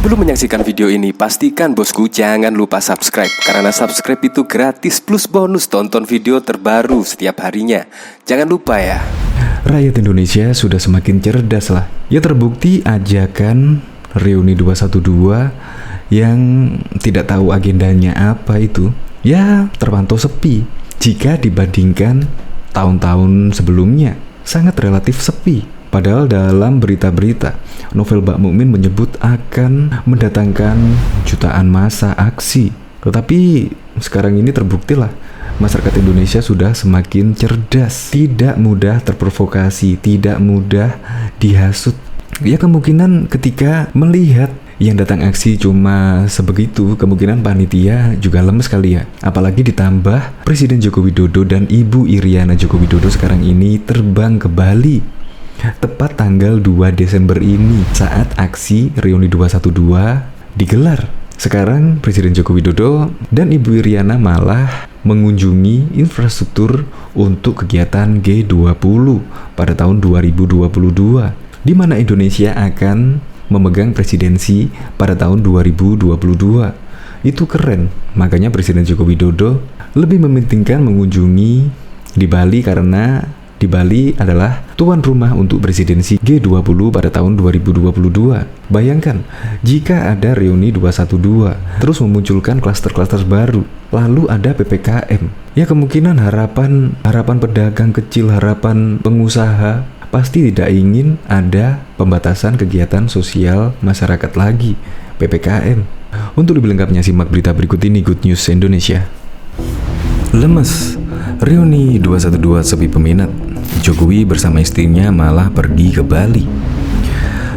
Sebelum menyaksikan video ini, pastikan bosku jangan lupa subscribe, karena subscribe itu gratis plus bonus tonton video terbaru setiap harinya. Jangan lupa ya. Rakyat Indonesia sudah semakin cerdas lah. Ya terbukti ajakan reuni 212 yang tidak tahu agendanya apa itu, ya terpantau sepi jika dibandingkan tahun-tahun sebelumnya. Sangat relatif sepi. Padahal dalam berita-berita, Novel Bakmukmin menyebut akan mendatangkan jutaan massa aksi. Tetapi sekarang ini terbuktilah masyarakat Indonesia sudah semakin cerdas, tidak mudah terprovokasi, tidak mudah dihasut. Ya kemungkinan ketika melihat yang datang aksi cuma sebegitu, kemungkinan panitia juga lemes kali ya. Apalagi ditambah Presiden Joko Widodo dan Ibu Iriana Joko Widodo sekarang ini terbang ke Bali tepat tanggal 2 Desember ini saat aksi reuni 212 digelar. Sekarang Presiden Joko Widodo dan Ibu Iriana malah mengunjungi infrastruktur untuk kegiatan G20 pada tahun 2022, di mana Indonesia akan memegang presidensi pada tahun 2022. Itu keren. Makanya Presiden Joko Widodo lebih mementingkan mengunjungi di Bali karena di Bali adalah tuan rumah untuk presidensi G20 pada tahun 2022. Bayangkan, jika ada reuni 212, terus memunculkan klaster-klaster baru, lalu ada PPKM. Ya kemungkinan harapan pedagang kecil, harapan pengusaha, pasti tidak ingin ada pembatasan kegiatan sosial masyarakat lagi, PPKM. Untuk lebih lengkapnya simak berita berikut ini, Good News Indonesia. Lemes, reuni 212 sepi peminat. Jokowi bersama istrinya malah pergi ke Bali.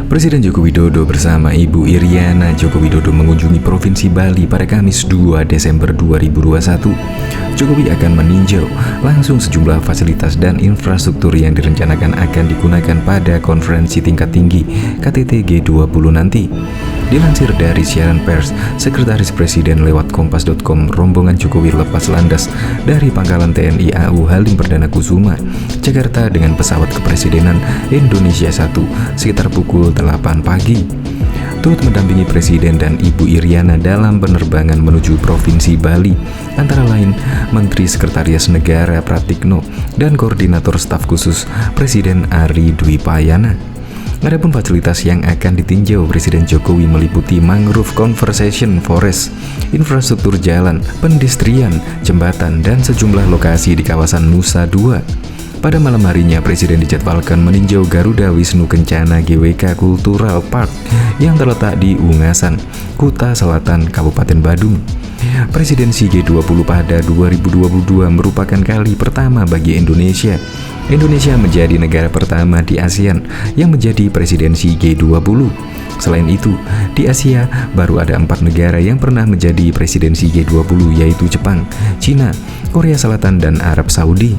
Presiden Joko Widodo bersama Ibu Iriana Joko Widodo mengunjungi Provinsi Bali pada Kamis 2 Desember 2021. Jokowi akan meninjau langsung sejumlah fasilitas dan infrastruktur yang direncanakan akan digunakan pada konferensi tingkat tinggi KTT G20 nanti. Dilansir dari siaran pers, Sekretaris Presiden lewat kompas.com, rombongan Jokowi lepas landas dari Pangkalan TNI AU Halim Perdana Kusuma, Jakarta dengan pesawat kepresidenan Indonesia 1 sekitar pukul 8 pagi. Turut mendampingi Presiden dan Ibu Iriana dalam penerbangan menuju Provinsi Bali, antara lain Menteri Sekretaris Negara Pratikno dan Koordinator Staf Khusus Presiden Ari Dwi Payana. Adapun fasilitas yang akan ditinjau Presiden Jokowi meliputi mangrove conservation forest, infrastruktur jalan, pendistrian, jembatan, dan sejumlah lokasi di kawasan Nusa Dua. Pada malam harinya, Presiden dijadwalkan meninjau Garuda Wisnu Kencana GWK Cultural Park yang terletak di Ungasan, Kuta Selatan, Kabupaten Badung. Presidensi G20 pada 2022 merupakan kali pertama bagi Indonesia. Indonesia menjadi negara pertama di ASEAN yang menjadi presidensi G20. Selain itu, di Asia baru ada 4 negara yang pernah menjadi presidensi G20, yaitu Jepang, Cina, Korea Selatan, dan Arab Saudi.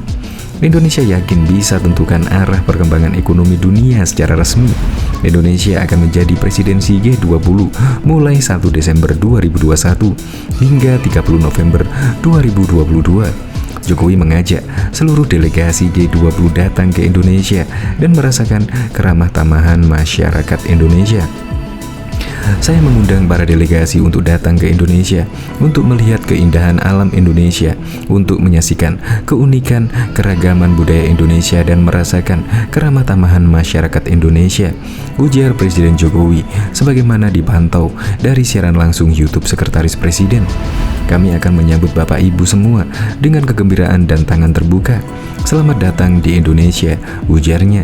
Indonesia yakin bisa tentukan arah perkembangan ekonomi dunia secara resmi. Indonesia akan menjadi presidensi G20 mulai 1 Desember 2021 hingga 30 November 2022. Jokowi mengajak seluruh delegasi G20 datang ke Indonesia dan merasakan keramah tamahan masyarakat Indonesia. Saya mengundang para delegasi untuk datang ke Indonesia untuk melihat keindahan alam Indonesia, untuk menyaksikan keunikan keragaman budaya Indonesia dan merasakan keramah tamahan masyarakat Indonesia, ujar Presiden Jokowi sebagaimana dipantau dari siaran langsung YouTube Sekretaris Presiden. Kami akan menyambut Bapak Ibu semua dengan kegembiraan dan tangan terbuka. Selamat datang di Indonesia, ujarnya.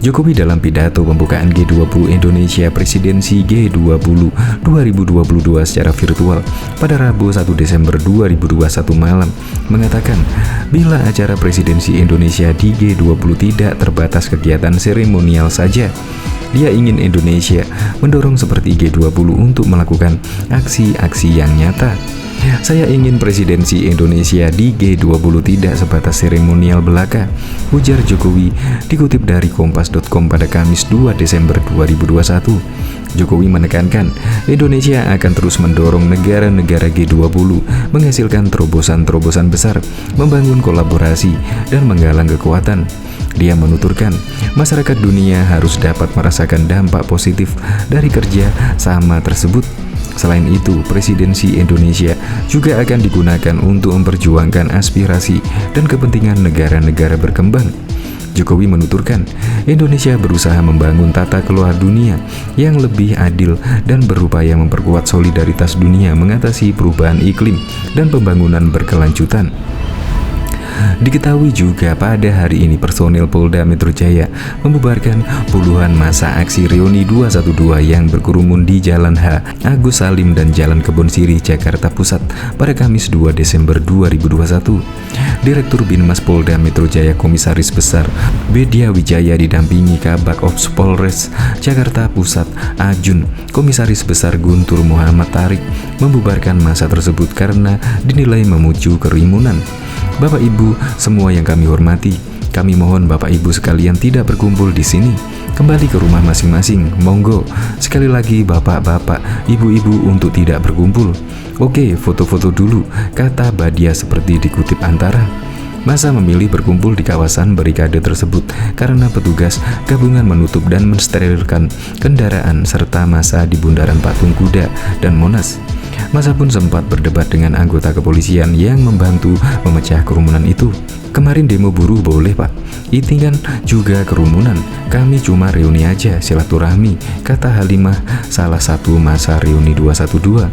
Jokowi dalam pidato pembukaan G20 Indonesia Presidensi G20 2022 secara virtual pada Rabu 1 Desember 2021 malam mengatakan, bila acara presidensi Indonesia di G20 tidak terbatas kegiatan seremonial saja, dia ingin Indonesia mendorong seperti G20 untuk melakukan aksi-aksi yang nyata. Saya ingin presidensi Indonesia di G20 tidak sebatas seremonial belaka, ujar Jokowi dikutip dari kompas.com pada Kamis 2 Desember 2021. Jokowi menekankan Indonesia akan terus mendorong negara-negara G20 menghasilkan terobosan-terobosan besar, membangun kolaborasi, dan menggalang kekuatan. Dia menuturkan, masyarakat dunia harus dapat merasakan dampak positif dari kerja sama tersebut. Selain itu, presidensi Indonesia juga akan digunakan untuk memperjuangkan aspirasi dan kepentingan negara-negara berkembang. Jokowi menuturkan, Indonesia berusaha membangun tata kelola dunia yang lebih adil dan berupaya memperkuat solidaritas dunia mengatasi perubahan iklim dan pembangunan berkelanjutan. Diketahui juga pada hari ini personil Polda Metro Jaya membubarkan puluhan massa aksi Reuni 212 yang berkerumun di Jalan H. Agus Salim dan Jalan Kebon Sirih, Jakarta Pusat pada Kamis 2 Desember 2021. Direktur Binmas Polda Metro Jaya Komisaris Besar Bedia Wijaya didampingi Kabak Ops Polres Jakarta Pusat Ajun Komisaris Besar Guntur Muhammad Tarik membubarkan massa tersebut karena dinilai memicu kerumunan. Bapak Ibu semua yang kami hormati, kami mohon Bapak Ibu sekalian tidak berkumpul di sini. Kembali ke rumah masing-masing, monggo. Sekali lagi Bapak-bapak, Ibu-ibu untuk tidak berkumpul. Oke, foto-foto dulu, kata Badia seperti dikutip Antara. Massa memilih berkumpul di kawasan barikade tersebut karena petugas gabungan menutup dan mensterilkan kendaraan serta massa di Bundaran Patung Kuda dan Monas. Massa pun sempat berdebat dengan anggota kepolisian yang membantu memecah kerumunan itu. Kemarin demo buruh boleh Pak, ini kan juga kerumunan, kami cuma reuni aja, silaturahmi, kata Halimah, salah satu massa Reuni 212.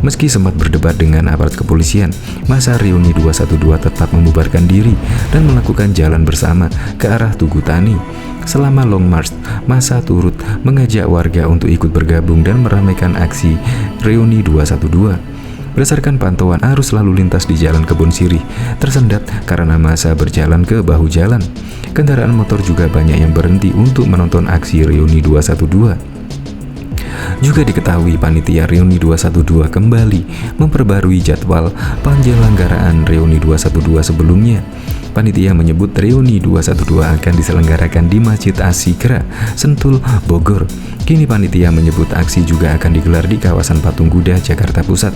Meski sempat berdebat dengan aparat kepolisian, massa Reuni 212 tetap membubarkan diri dan melakukan jalan bersama ke arah Tugu Tani. Selama long march, massa turut mengajak warga untuk ikut bergabung dan meramaikan aksi Reuni 212. Berdasarkan pantauan arus lalu lintas di Jalan Kebon Sirih tersendat karena massa berjalan ke bahu jalan. Kendaraan motor juga banyak yang berhenti untuk menonton aksi Reuni 212. Juga diketahui panitia Reuni 212 kembali memperbarui jadwal penyelenggaraan Reuni 212 sebelumnya. Panitia menyebut Reuni 212 akan diselenggarakan di Masjid Asy-Syikrah, Sentul, Bogor. Kini panitia menyebut aksi juga akan digelar di kawasan Patung Kuda, Jakarta Pusat.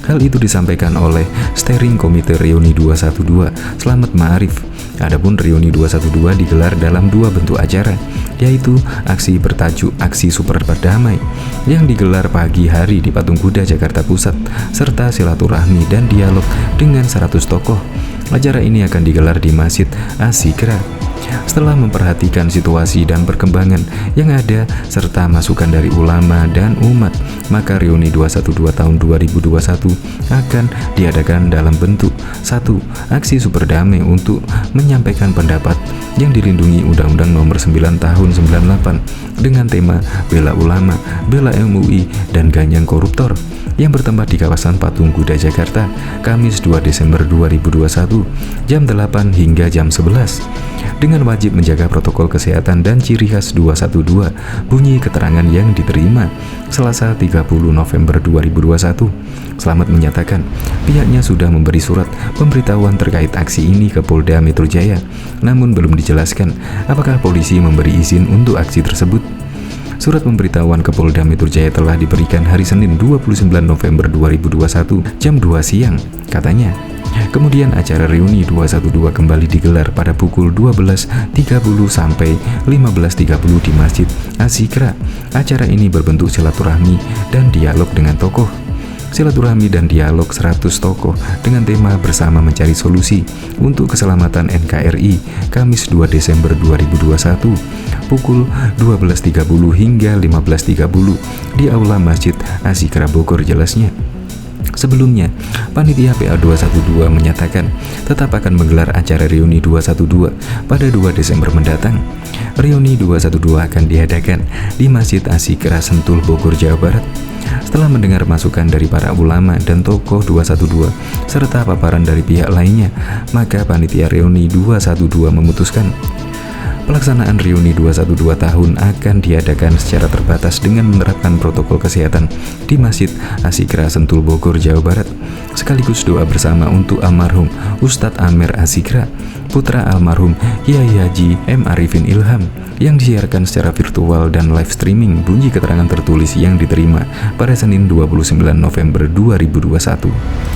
Hal itu disampaikan oleh Steering Komite Reuni 212, Slamet Ma'arif. Adapun Reuni 212 digelar dalam dua bentuk acara, yaitu aksi bertajuk Aksi Super Berdamai yang digelar pagi hari di Patung Kuda, Jakarta Pusat, serta silaturahmi dan dialog dengan 100 tokoh. Acara ini akan digelar di Masjid Asy-Syikrah. Setelah memperhatikan situasi dan perkembangan yang ada serta masukan dari ulama dan umat, maka Reuni 212 tahun 2021 akan diadakan dalam bentuk 1. Aksi super damai untuk menyampaikan pendapat yang dilindungi Undang-Undang Nomor 9 Tahun 98 dengan tema Bela Ulama, Bela MUI, dan Ganyang Koruptor yang bertempat di kawasan Patung Kuda, Jakarta, Kamis 2 Desember 2021, jam 8 hingga jam 11. Dengan wajib menjaga protokol kesehatan dan ciri khas 212, bunyi keterangan yang diterima Selasa 30 November 2021. Slamet menyatakan pihaknya sudah memberi surat pemberitahuan terkait aksi ini ke Polda Metro Jaya, namun belum dijelaskan apakah polisi memberi izin untuk aksi tersebut. Surat pemberitahuan ke Polda Metro Jaya telah diberikan hari Senin 29 November 2021 jam 2 siang, katanya. Kemudian acara Reuni 212 kembali digelar pada pukul 12.30 sampai 15.30 di Masjid Asy-Syikrah. Acara ini berbentuk silaturahmi dan dialog dengan tokoh. Silaturahmi dan dialog 100 tokoh dengan tema bersama mencari solusi untuk keselamatan NKRI, Kamis 2 Desember 2021 pukul 12.30 hingga 15.30 di Aula Masjid Asy-Syikrah Bogor, jelasnya. Sebelumnya, panitia PA212 menyatakan tetap akan menggelar acara Reuni 212 pada 2 Desember mendatang. Reuni 212 akan diadakan di Masjid Asy-Syikrah Sentul, Bogor, Jawa Barat. Setelah mendengar masukan dari para ulama dan tokoh 212 serta paparan dari pihak lainnya, maka panitia Reuni 212 memutuskan pelaksanaan Reuni 212 tahun akan diadakan secara terbatas dengan menerapkan protokol kesehatan di Masjid Asy-Syikrah Sentul, Bogor, Jawa Barat, sekaligus doa bersama untuk almarhum Ustadz Amer Asy-Syikrah, putra almarhum Kiai Haji M. Arifin Ilham, yang disiarkan secara virtual dan live streaming. Bunyi keterangan tertulis yang diterima pada Senin 29 November 2021.